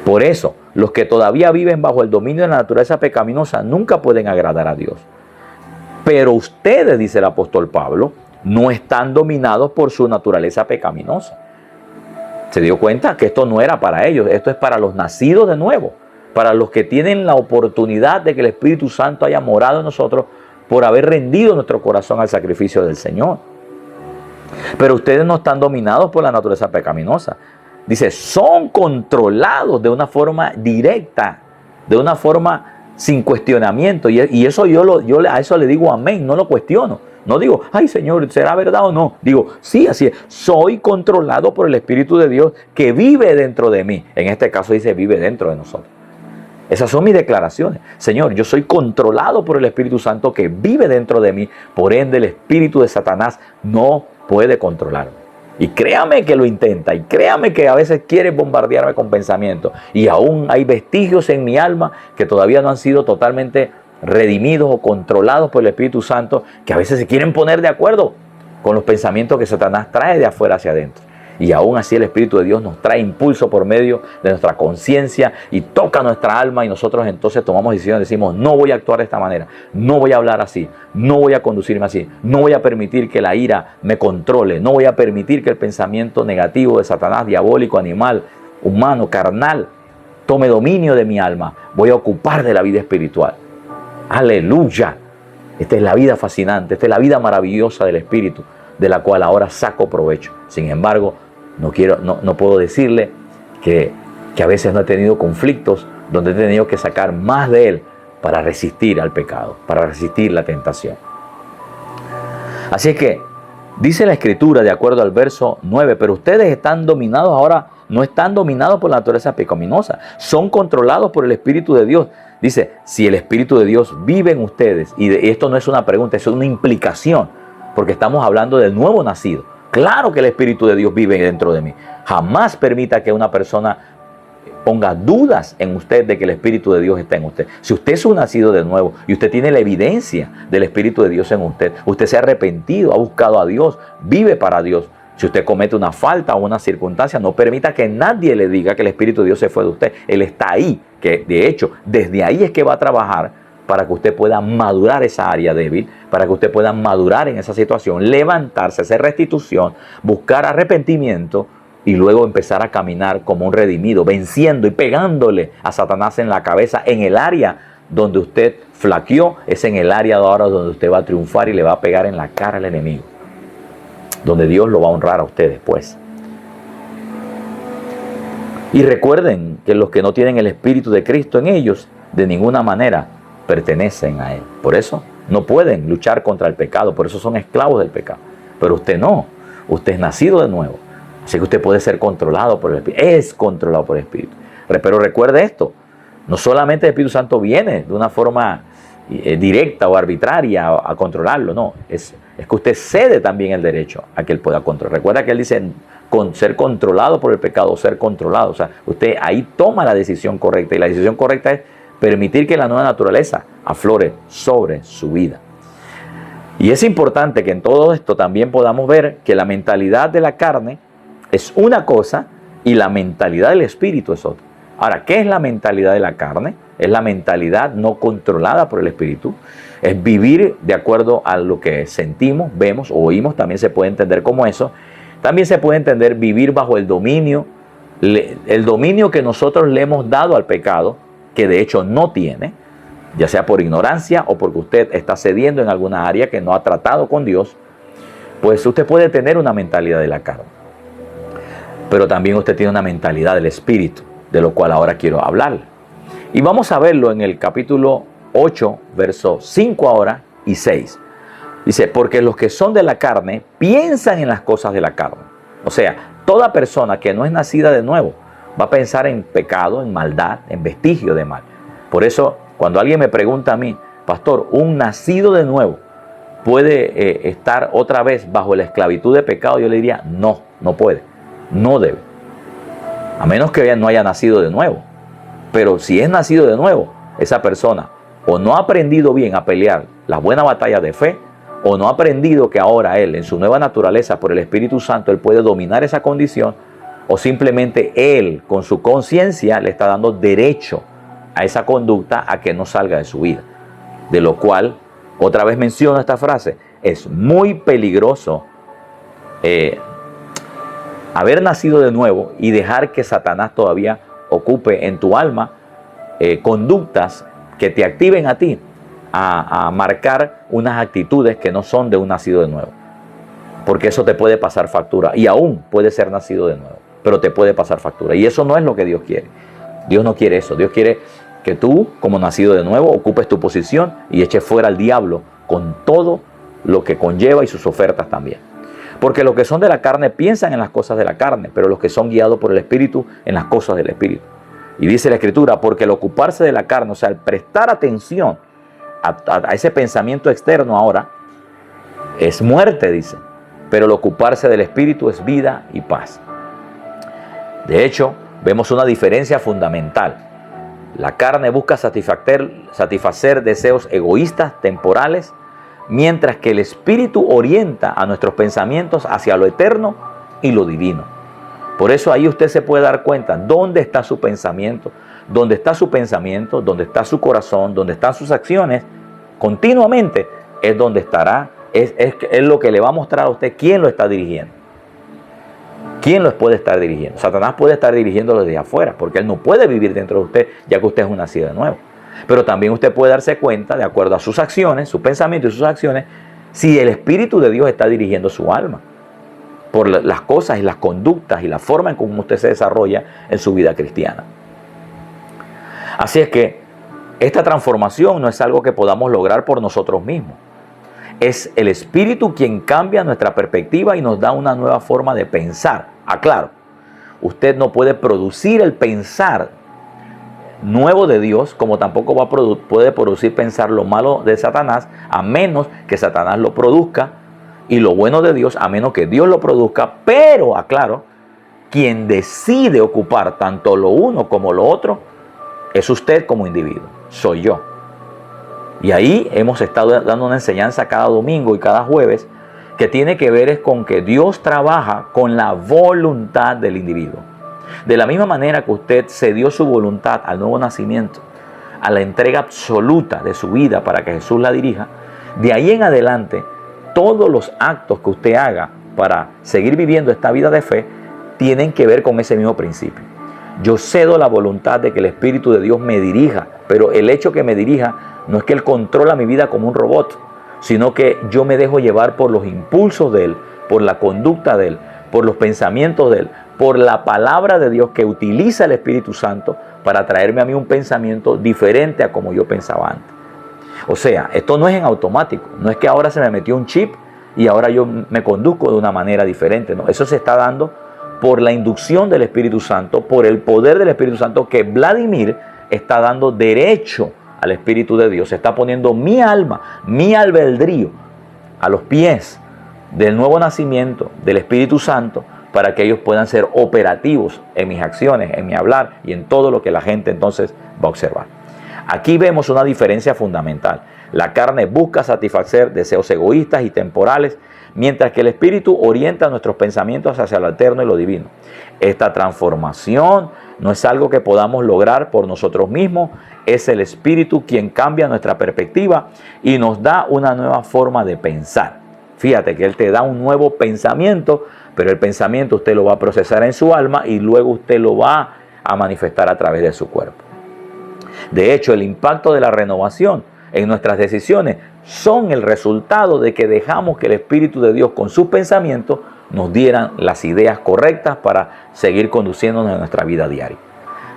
Por eso, los que todavía viven bajo el dominio de la naturaleza pecaminosa nunca pueden agradar a Dios. Pero ustedes, dice el apóstol Pablo, no están dominados por su naturaleza pecaminosa. Se dio cuenta que esto no era para ellos, esto es para los nacidos de nuevo, para los que tienen la oportunidad de que el Espíritu Santo haya morado en nosotros por haber rendido nuestro corazón al sacrificio del Señor. Pero ustedes no están dominados por la naturaleza pecaminosa. Dice, son controlados de una forma directa, de una forma sin cuestionamiento. Y eso yo a eso le digo amén, no lo cuestiono. No digo, ay Señor, ¿será verdad o no? Digo, sí, así es. Soy controlado por el Espíritu de Dios que vive dentro de mí. En este caso dice, vive dentro de nosotros. Esas son mis declaraciones. Señor, yo soy controlado por el Espíritu Santo que vive dentro de mí. Por ende, el espíritu de Satanás no puede controlarme. Y créame que lo intenta. Y créame que a veces quiere bombardearme con pensamientos. Y aún hay vestigios en mi alma que todavía no han sido totalmente redimidos o controlados por el Espíritu Santo, que a veces se quieren poner de acuerdo con los pensamientos que Satanás trae de afuera hacia adentro. Y aún así el Espíritu de Dios nos trae impulso por medio de nuestra conciencia y toca nuestra alma y nosotros entonces tomamos decisiones, decimos, no voy a actuar de esta manera, no voy a hablar así, no voy a conducirme así, no voy a permitir que la ira me controle, no voy a permitir que el pensamiento negativo de Satanás, diabólico, animal, humano, carnal, tome dominio de mi alma, voy a ocupar de la vida espiritual. ¡Aleluya! Esta es la vida fascinante, esta es la vida maravillosa del Espíritu, de la cual ahora saco provecho. Sin embargo, no puedo decirle que a veces no he tenido conflictos donde he tenido que sacar más de él para resistir al pecado, para resistir la tentación. Así es que dice la Escritura, de acuerdo al verso 9, pero ustedes están dominados ahora, no están dominados por la naturaleza pecaminosa, son controlados por el Espíritu de Dios. Dice, si el Espíritu de Dios vive en ustedes, y esto no es una pregunta, es una implicación, porque estamos hablando del nuevo nacido. Claro que el Espíritu de Dios vive dentro de mí. Jamás permita que una persona ponga dudas en usted de que el Espíritu de Dios está en usted. Si usted es un nacido de nuevo y usted tiene la evidencia del Espíritu de Dios en usted, usted se ha arrepentido, ha buscado a Dios, vive para Dios. Si usted comete una falta o una circunstancia, no permita que nadie le diga que el Espíritu de Dios se fue de usted. Él está ahí, que de hecho, desde ahí es que va a trabajar para que usted pueda madurar esa área débil, para que usted pueda madurar en esa situación, levantarse, hacer restitución, buscar arrepentimiento y luego empezar a caminar como un redimido, venciendo y pegándole a Satanás en la cabeza en el área donde usted flaqueó, es en el área de ahora donde usted va a triunfar y le va a pegar en la cara al enemigo, donde Dios lo va a honrar a usted después. Y recuerden que los que no tienen el Espíritu de Cristo en ellos, de ninguna manera pertenecen a Él. Por eso no pueden luchar contra el pecado, por eso son esclavos del pecado. Pero usted no, usted es nacido de nuevo. Así que usted puede ser controlado por el Espíritu, es controlado por el Espíritu. Pero recuerde esto, No solamente el Espíritu Santo viene de una forma directa o arbitraria a controlarlo, no, es que usted cede también el derecho a que él pueda controlar. Recuerda que él dice con ser controlado por el pecado, ser controlado. O sea, usted ahí toma la decisión correcta, y la decisión correcta es permitir que la nueva naturaleza aflore sobre su vida. Y es importante que en todo esto también podamos ver que la mentalidad de la carne es una cosa y la mentalidad del espíritu es otra. Ahora, ¿qué es la mentalidad de la carne? Es la mentalidad no controlada por el espíritu. Es vivir de acuerdo a lo que sentimos, vemos o oímos. También se puede entender como eso. También se puede entender vivir bajo el dominio que nosotros le hemos dado al pecado, que de hecho no tiene, ya sea por ignorancia o porque usted está cediendo en alguna área que no ha tratado con Dios. Pues usted puede tener una mentalidad de la carne, pero también usted tiene una mentalidad del espíritu, de lo cual ahora quiero hablar. Y vamos a verlo en el capítulo 8, versos 5 ahora y 6. Dice, porque los que son de la carne piensan en las cosas de la carne. O sea, toda persona que no es nacida de nuevo va a pensar en pecado, en maldad, en vestigio de mal. Por eso, cuando alguien me pregunta a mí, pastor, ¿un nacido de nuevo puede estar otra vez bajo la esclavitud de pecado? Yo le diría, no, no puede, no debe. A menos que no haya nacido de nuevo. Pero si es nacido de nuevo, esa persona o no ha aprendido bien a pelear la buena batalla de fe, o no ha aprendido que ahora él, en su nueva naturaleza, por el Espíritu Santo, él puede dominar esa condición, o simplemente él, con su conciencia, le está dando derecho a esa conducta a que no salga de su vida. De lo cual, otra vez menciono esta frase, es muy peligroso haber nacido de nuevo y dejar que Satanás todavía ocupe en tu alma conductas que te activen a ti a marcar unas actitudes que no son de un nacido de nuevo. Porque eso te puede pasar factura, y aún puede ser nacido de nuevo, pero te puede pasar factura. Y eso no es lo que Dios quiere. Dios no quiere eso. Dios quiere que tú, como nacido de nuevo, ocupes tu posición y eches fuera al diablo con todo lo que conlleva y sus ofertas también. Porque los que son de la carne piensan en las cosas de la carne, pero los que son guiados por el Espíritu en las cosas del Espíritu. Y dice la Escritura, porque el ocuparse de la carne, o sea, el prestar atención a ese pensamiento externo ahora, es muerte, dice. Pero el ocuparse del Espíritu es vida y paz. De hecho, vemos una diferencia fundamental. La carne busca satisfacer deseos egoístas, temporales, mientras que el Espíritu orienta a nuestros pensamientos hacia lo eterno y lo divino. Por eso ahí usted se puede dar cuenta dónde está su pensamiento, dónde está su pensamiento, dónde está su corazón, dónde están sus acciones. Continuamente es donde estará, es lo que le va a mostrar a usted quién lo está dirigiendo. ¿Quién los puede estar dirigiendo? Satanás puede estar dirigiéndolo desde afuera, porque él no puede vivir dentro de usted, ya que usted es un nacido de nuevo. Pero también usted puede darse cuenta, de acuerdo a sus acciones, su pensamiento y sus acciones, si el Espíritu de Dios está dirigiendo su alma por las cosas y las conductas y la forma en cómo usted se desarrolla en su vida cristiana. Así es que esta transformación no es algo que podamos lograr por nosotros mismos. Es el Espíritu quien cambia nuestra perspectiva y nos da una nueva forma de pensar. Aclaro, usted no puede producir el pensar nuevo de Dios, como tampoco puede producir pensar lo malo de Satanás, a menos que Satanás lo produzca, y lo bueno de Dios, a menos que Dios lo produzca. Pero, aclaro, quien decide ocupar tanto lo uno como lo otro, es usted como individuo, soy yo. Y ahí hemos estado dando una enseñanza cada domingo y cada jueves que tiene que ver con que Dios trabaja con la voluntad del individuo. De la misma manera que usted cedió su voluntad al nuevo nacimiento, a la entrega absoluta de su vida para que Jesús la dirija, de ahí en adelante, todos los actos que usted haga para seguir viviendo esta vida de fe tienen que ver con ese mismo principio. Yo cedo la voluntad de que el Espíritu de Dios me dirija, pero el hecho que me dirija no es que Él controla mi vida como un robot, sino que yo me dejo llevar por los impulsos de Él, por la conducta de Él, por los pensamientos de Él, por la palabra de Dios que utiliza el Espíritu Santo para traerme a mí un pensamiento diferente a como yo pensaba antes. O sea, esto no es en automático, no es que ahora se me metió un chip y ahora yo me conduzco de una manera diferente, no, eso se está dando por la inducción del Espíritu Santo, por el poder del Espíritu Santo que Vladimir está dando derecho al Espíritu de Dios, está poniendo mi alma, mi albedrío a los pies del nuevo nacimiento del Espíritu Santo para que ellos puedan ser operativos en mis acciones, en mi hablar y en todo lo que la gente entonces va a observar. Aquí vemos una diferencia fundamental. La carne busca satisfacer deseos egoístas y temporales, mientras que el Espíritu orienta nuestros pensamientos hacia lo eterno y lo divino. Esta transformación no es algo que podamos lograr por nosotros mismos, es el Espíritu quien cambia nuestra perspectiva y nos da una nueva forma de pensar. Fíjate que Él te da un nuevo pensamiento, pero el pensamiento usted lo va a procesar en su alma y luego usted lo va a manifestar a través de su cuerpo. De hecho, el impacto de la renovación en nuestras decisiones son el resultado de que dejamos que el Espíritu de Dios con sus pensamientos nos dieran las ideas correctas para seguir conduciéndonos en nuestra vida diaria.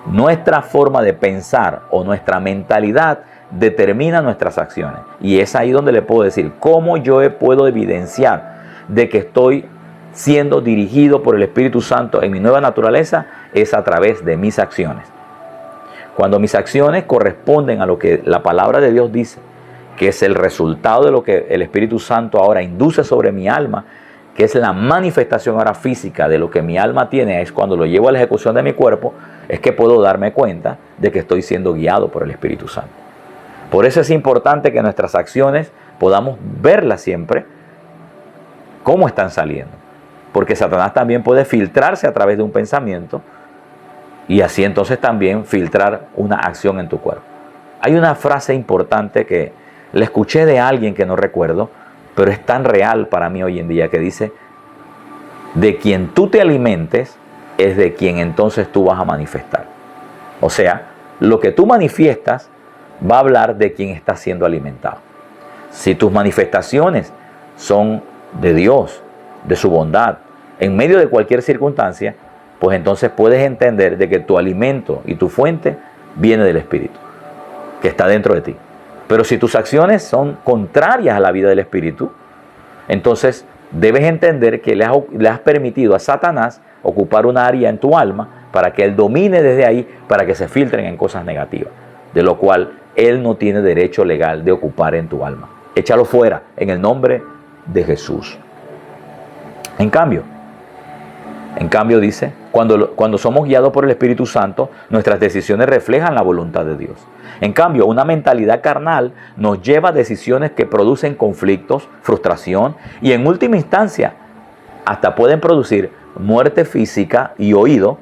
Nuestra forma de pensar o nuestra mentalidad determina nuestras acciones. Y es ahí donde le puedo decir cómo yo puedo evidenciar de que estoy siendo dirigido por el Espíritu Santo en mi nueva naturaleza, es a través de mis acciones. Cuando mis acciones corresponden a lo que la palabra de Dios dice, que es el resultado de lo que el Espíritu Santo ahora induce sobre mi alma, que es la manifestación ahora física de lo que mi alma tiene, es cuando lo llevo a la ejecución de mi cuerpo, es que puedo darme cuenta de que estoy siendo guiado por el Espíritu Santo. Por eso es importante que nuestras acciones podamos verlas siempre cómo están saliendo. Porque Satanás también puede filtrarse a través de un pensamiento y así entonces también filtrar una acción en tu cuerpo. Hay una frase importante que la escuché de alguien que no recuerdo, pero es tan real para mí hoy en día, que dice: de quien tú te alimentes es de quien entonces tú vas a manifestar. O sea, lo que tú manifiestas va a hablar de quien está siendo alimentado. Si tus manifestaciones son de Dios, de su bondad, en medio de cualquier circunstancia, pues entonces puedes entender de que tu alimento y tu fuente viene del Espíritu, que está dentro de ti. Pero si tus acciones son contrarias a la vida del Espíritu, entonces debes entender que le has permitido a Satanás ocupar una área en tu alma para que él domine desde ahí, para que se filtren en cosas negativas, de lo cual él no tiene derecho legal de ocupar en tu alma. Échalo fuera en el nombre de Jesús. En cambio dice, cuando somos guiados por el Espíritu Santo, nuestras decisiones reflejan la voluntad de Dios. En cambio, una mentalidad carnal nos lleva a decisiones que producen conflictos, frustración y en última instancia hasta pueden producir muerte física y oído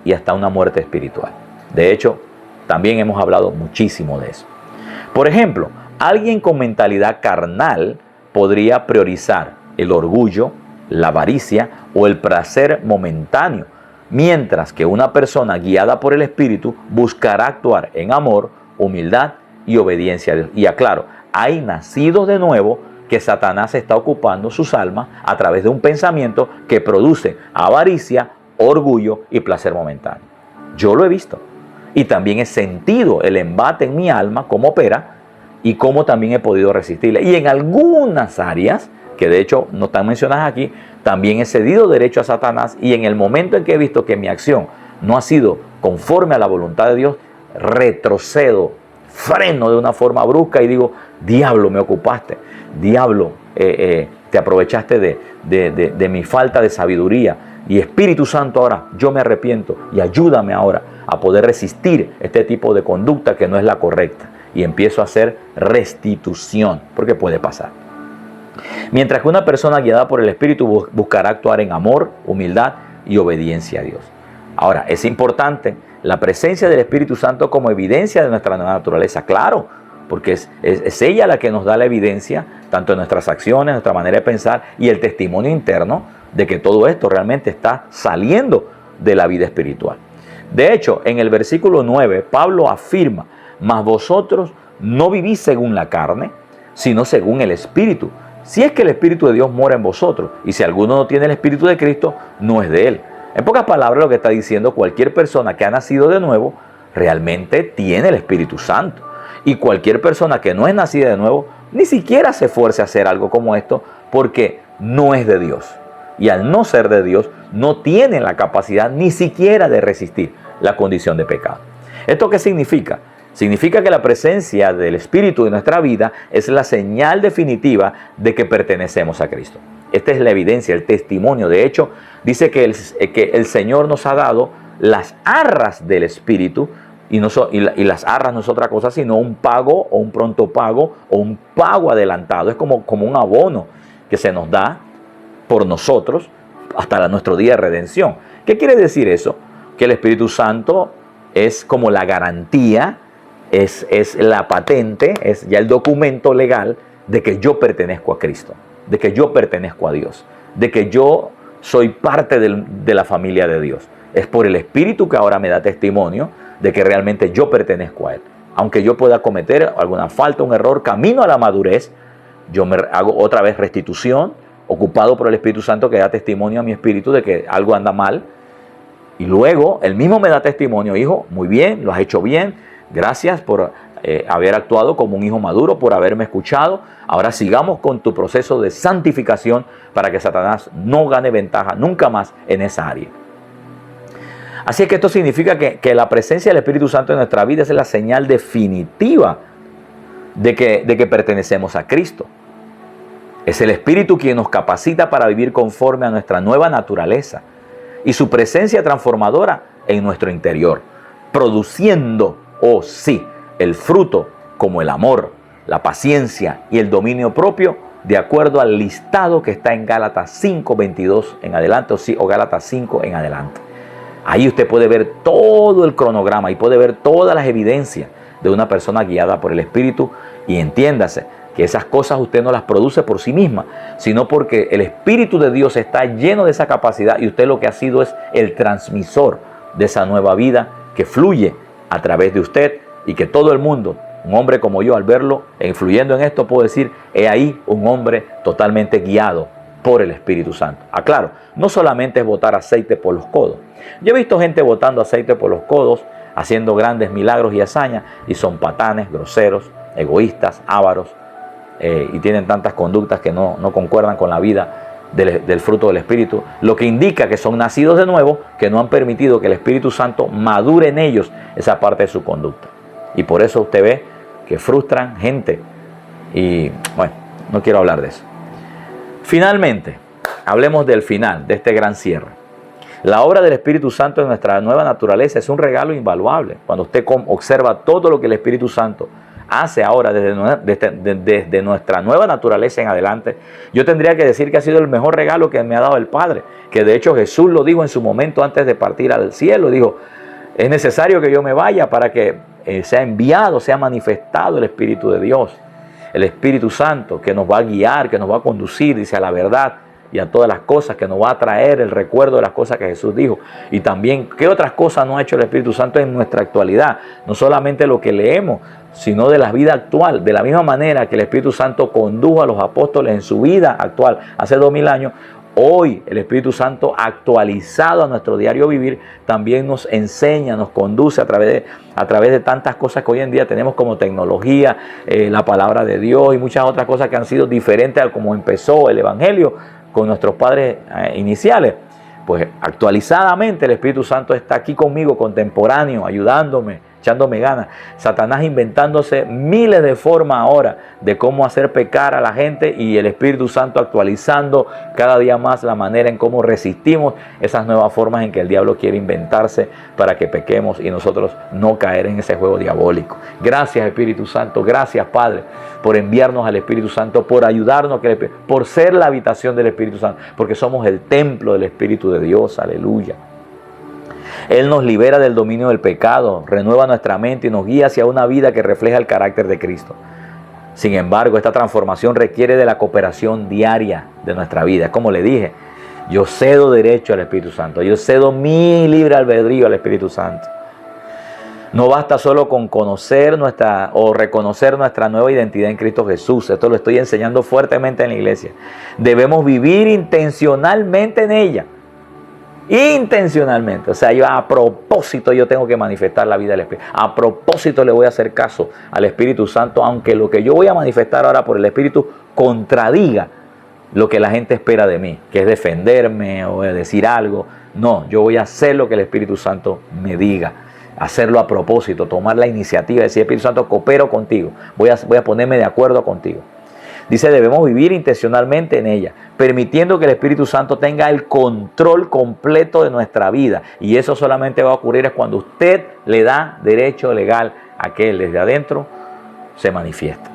y hasta una muerte espiritual. De hecho, también hemos hablado muchísimo de eso. Por ejemplo, alguien con mentalidad carnal podría priorizar el orgullo, la avaricia o el placer momentáneo, mientras que una persona guiada por el Espíritu buscará actuar en amor, humildad y obediencia a Dios. Y aclaro, hay nacidos de nuevo que Satanás está ocupando sus almas a través de un pensamiento que produce avaricia, orgullo y placer momentáneo. Yo lo he visto y también he sentido el embate en mi alma, cómo opera y cómo también he podido resistirle. Y en algunas áreas, que de hecho no están mencionadas aquí, también he cedido derecho a Satanás, y en el momento en que he visto que mi acción no ha sido conforme a la voluntad de Dios, retrocedo, freno de una forma brusca y digo: diablo, me ocupaste, diablo, te aprovechaste de mi falta de sabiduría, y Espíritu Santo, ahora yo me arrepiento y ayúdame ahora a poder resistir este tipo de conducta que no es la correcta, y empiezo a hacer restitución, porque puede pasar. Mientras que una persona guiada por el Espíritu buscará actuar en amor, humildad y obediencia a Dios. Ahora, es importante la presencia del Espíritu Santo como evidencia de nuestra nueva naturaleza, claro, porque es ella la que nos da la evidencia, tanto en nuestras acciones, nuestra manera de pensar y el testimonio interno de que todo esto realmente está saliendo de la vida espiritual. De hecho, en el versículo 9, Pablo afirma: mas vosotros no vivís según la carne, sino según el Espíritu. Si es que el Espíritu de Dios mora en vosotros, y si alguno no tiene el Espíritu de Cristo, no es de él. En pocas palabras, lo que está diciendo: cualquier persona que ha nacido de nuevo realmente tiene el Espíritu Santo. Y cualquier persona que no es nacida de nuevo ni siquiera se esfuerce a hacer algo como esto, porque no es de Dios. Y al no ser de Dios, no tiene la capacidad ni siquiera de resistir la condición de pecado. ¿Esto qué significa? Significa que la presencia del Espíritu en nuestra vida es la señal definitiva de que pertenecemos a Cristo. Esta es la evidencia, el testimonio. De hecho, dice que el Señor nos ha dado las arras del Espíritu, y las arras no es otra cosa sino un pago o un pronto pago o un pago adelantado. Es como un abono que se nos da por nosotros hasta nuestro día de redención. ¿Qué quiere decir eso? Que el Espíritu Santo es como la garantía, es la patente, es ya el documento legal de que yo pertenezco a Cristo, de que yo pertenezco a Dios, de que yo soy parte de la familia de Dios. Es por el Espíritu que ahora me da testimonio de que realmente yo pertenezco a Él. Aunque yo pueda cometer alguna falta, un error, camino a la madurez, yo me hago otra vez restitución, ocupado por el Espíritu Santo que da testimonio a mi espíritu de que algo anda mal. Y luego Él mismo me da testimonio: hijo, muy bien, lo has hecho bien, gracias por haber actuado como un hijo maduro, por haberme escuchado. Ahora sigamos con tu proceso de santificación para que Satanás no gane ventaja nunca más en esa área. Así es que esto significa que la presencia del Espíritu Santo en nuestra vida es la señal definitiva de que pertenecemos a Cristo. Es el Espíritu quien nos capacita para vivir conforme a nuestra nueva naturaleza y su presencia transformadora en nuestro interior, produciendo, el fruto como el amor, la paciencia y el dominio propio, de acuerdo al listado que está en Gálatas 5:22 en adelante o Gálatas 5 en adelante. Ahí usted puede ver todo el cronograma y puede ver todas las evidencias de una persona guiada por el Espíritu. Y entiéndase que esas cosas usted no las produce por sí misma, sino porque el Espíritu de Dios está lleno de esa capacidad y usted lo que ha sido es el transmisor de esa nueva vida que fluye a través de usted, y que todo el mundo, un hombre como yo, al verlo influyendo en esto, puedo decir: he ahí un hombre totalmente guiado por el Espíritu Santo. Aclaro, no solamente es botar aceite por los codos. Yo he visto gente botando aceite por los codos, haciendo grandes milagros y hazañas, y son patanes, groseros, egoístas, ávaros, y tienen tantas conductas que no concuerdan con la vida del fruto del Espíritu, lo que indica que son nacidos de nuevo, que no han permitido que el Espíritu Santo madure en ellos esa parte de su conducta. Y por eso usted ve que frustran gente. Y bueno, no quiero hablar de eso. Finalmente, hablemos del final, de este gran cierre. La obra del Espíritu Santo en nuestra nueva naturaleza es un regalo invaluable. Cuando usted observa todo lo que el Espíritu Santo hace ahora desde nuestra nueva naturaleza en adelante, yo tendría que decir que ha sido el mejor regalo que me ha dado el Padre. Que de hecho Jesús lo dijo en su momento antes de partir al cielo. Dijo: es necesario que yo me vaya para que sea enviado, sea manifestado el Espíritu de Dios. El Espíritu Santo que nos va a guiar, que nos va a conducir, dice, a la verdad y a todas las cosas, que nos va a traer el recuerdo de las cosas que Jesús dijo. Y también qué otras cosas no ha hecho el Espíritu Santo en nuestra actualidad. No solamente lo que leemos, sino de la vida actual. De la misma manera que el Espíritu Santo condujo a los apóstoles en su vida actual hace 2000 años, hoy el Espíritu Santo actualizado a nuestro diario vivir también nos enseña, nos conduce a través de tantas cosas que hoy en día tenemos como tecnología, la palabra de Dios y muchas otras cosas que han sido diferentes a como empezó el Evangelio con nuestros padres iniciales. Pues actualizadamente el Espíritu Santo está aquí conmigo, contemporáneo, ayudándome, echándome ganas. Satanás inventándose miles de formas ahora de cómo hacer pecar a la gente, y el Espíritu Santo actualizando cada día más la manera en cómo resistimos esas nuevas formas en que el diablo quiere inventarse para que pequemos y nosotros no caer en ese juego diabólico. Gracias, Espíritu Santo, gracias, Padre, por enviarnos al Espíritu Santo, por ayudarnos, por ser la habitación del Espíritu Santo, porque somos el templo del Espíritu de Dios. Aleluya. Él nos libera del dominio del pecado, renueva nuestra mente y nos guía hacia una vida que refleja el carácter de Cristo. Sin embargo, esta transformación requiere de la cooperación diaria de nuestra vida. Como le dije, yo cedo derecho al Espíritu Santo, yo cedo mi libre albedrío al Espíritu Santo. No basta solo con conocer o reconocer nuestra nueva identidad en Cristo Jesús. Esto lo estoy enseñando fuertemente en la iglesia. Debemos vivir intencionalmente en ella. Intencionalmente, o sea, yo a propósito yo tengo que manifestar la vida del Espíritu. A propósito le voy a hacer caso al Espíritu Santo, aunque lo que yo voy a manifestar ahora por el Espíritu contradiga lo que la gente espera de mí, que es defenderme o decir algo. No, yo voy a hacer lo que el Espíritu Santo me diga. hacerlo a propósito, tomar la iniciativa, decir, Espíritu Santo, coopero contigo, voy a ponerme de acuerdo contigo. Dice, debemos vivir intencionalmente en ella, permitiendo que el Espíritu Santo tenga el control completo de nuestra vida. Y eso solamente va a ocurrir es cuando usted le da derecho legal a que Él desde adentro se manifiesta.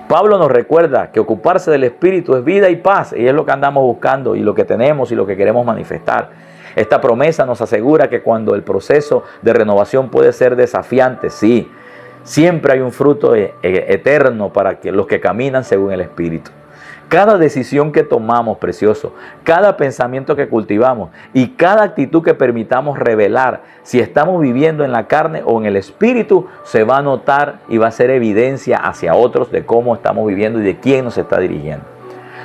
Pablo nos recuerda que ocuparse del Espíritu es vida y paz, y es lo que andamos buscando y lo que tenemos y lo que queremos manifestar. Esta promesa nos asegura que cuando el proceso de renovación puede ser desafiante, sí, siempre hay un fruto eterno para los que caminan según el Espíritu. Cada decisión que tomamos, precioso, cada pensamiento que cultivamos y cada actitud que permitamos revelar si estamos viviendo en la carne o en el Espíritu, se va a notar y va a ser evidencia hacia otros de cómo estamos viviendo y de quién nos está dirigiendo.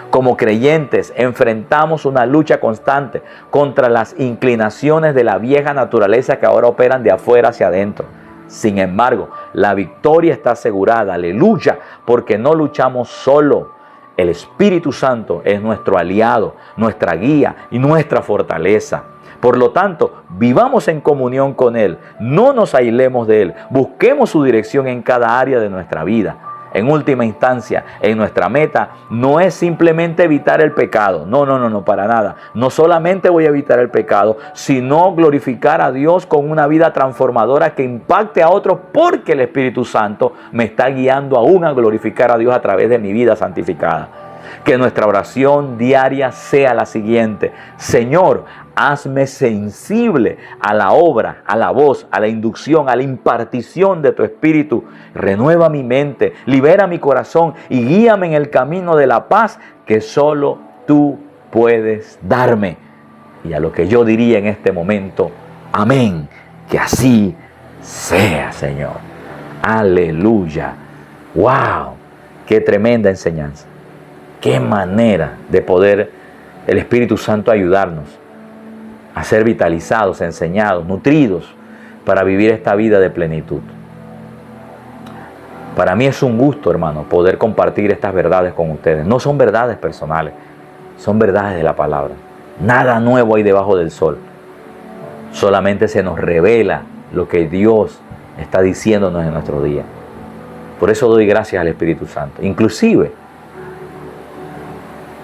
Como creyentes enfrentamos una lucha constante contra las inclinaciones de la vieja naturaleza que ahora operan de afuera hacia adentro. Sin embargo, la victoria está asegurada, aleluya, porque no luchamos solo. El Espíritu Santo es nuestro aliado, nuestra guía y nuestra fortaleza. Por lo tanto, vivamos en comunión con Él, no nos aislemos de Él, busquemos su dirección en cada área de nuestra vida. En última instancia, en nuestra meta no es simplemente evitar el pecado. No, para nada. No solamente voy a evitar el pecado, sino glorificar a Dios con una vida transformadora que impacte a otros, porque el Espíritu Santo me está guiando aún a glorificar a Dios a través de mi vida santificada. Que nuestra oración diaria sea la siguiente: Señor, hazme sensible a la obra, a la voz, a la inducción, a la impartición de tu Espíritu. Renueva mi mente, libera mi corazón y guíame en el camino de la paz que solo tú puedes darme. Y a lo que yo diría en este momento, amén, que así sea, Señor. Aleluya. ¡Wow! ¡Qué tremenda enseñanza! ¡Qué manera de poder el Espíritu Santo ayudarnos a ser vitalizados, enseñados, nutridos para vivir esta vida de plenitud! Para mí es un gusto, hermano, poder compartir estas verdades con ustedes. No son verdades personales, son verdades de la palabra. Nada nuevo hay debajo del sol. Solamente se nos revela lo que Dios está diciéndonos en nuestro día. Por eso doy gracias al Espíritu Santo. Inclusive,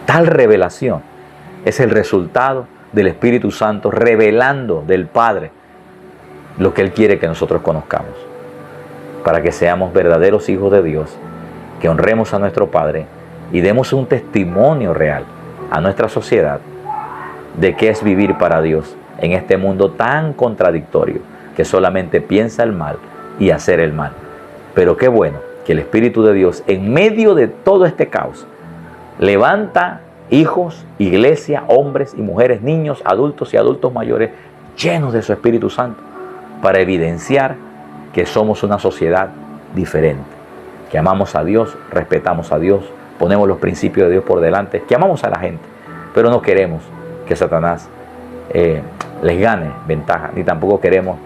tal revelación es el resultado del Espíritu Santo revelando del Padre lo que Él quiere que nosotros conozcamos, para que seamos verdaderos hijos de Dios, que honremos a nuestro Padre y demos un testimonio real a nuestra sociedad de qué es vivir para Dios en este mundo tan contradictorio que solamente piensa el mal y hacer el mal. Pero qué bueno que el Espíritu de Dios, en medio de todo este caos, levanta hijos, iglesia, hombres y mujeres, niños, adultos y adultos mayores, llenos de su Espíritu Santo, para evidenciar que somos una sociedad diferente, que amamos a Dios, respetamos a Dios, ponemos los principios de Dios por delante, que amamos a la gente, pero no queremos que Satanás les gane ventaja, ni tampoco queremos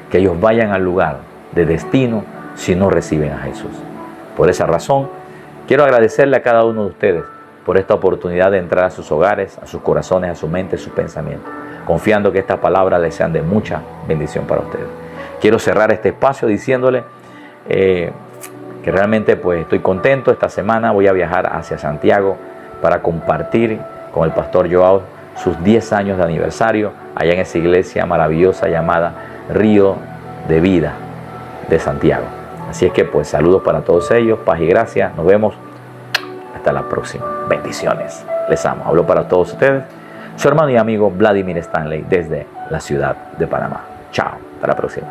que ellos vayan al lugar de destino si no reciben a Jesús. Por esa razón, quiero agradecerle a cada uno de ustedes por esta oportunidad de entrar a sus hogares, a sus corazones, a su mente, a sus pensamientos, confiando que estas palabras les sean de mucha bendición para ustedes. Quiero cerrar este espacio diciéndole que realmente pues estoy contento. Esta semana voy a viajar hacia Santiago para compartir con el pastor Joao sus 10 años de aniversario allá en esa iglesia maravillosa llamada Río de Vida de Santiago. Así es que pues saludos para todos ellos, paz y gracia, nos vemos hasta la próxima. Bendiciones, les amo. Hablo para todos ustedes su hermano y amigo Vladimir Stanley desde la ciudad de Panamá. Chao, hasta la próxima.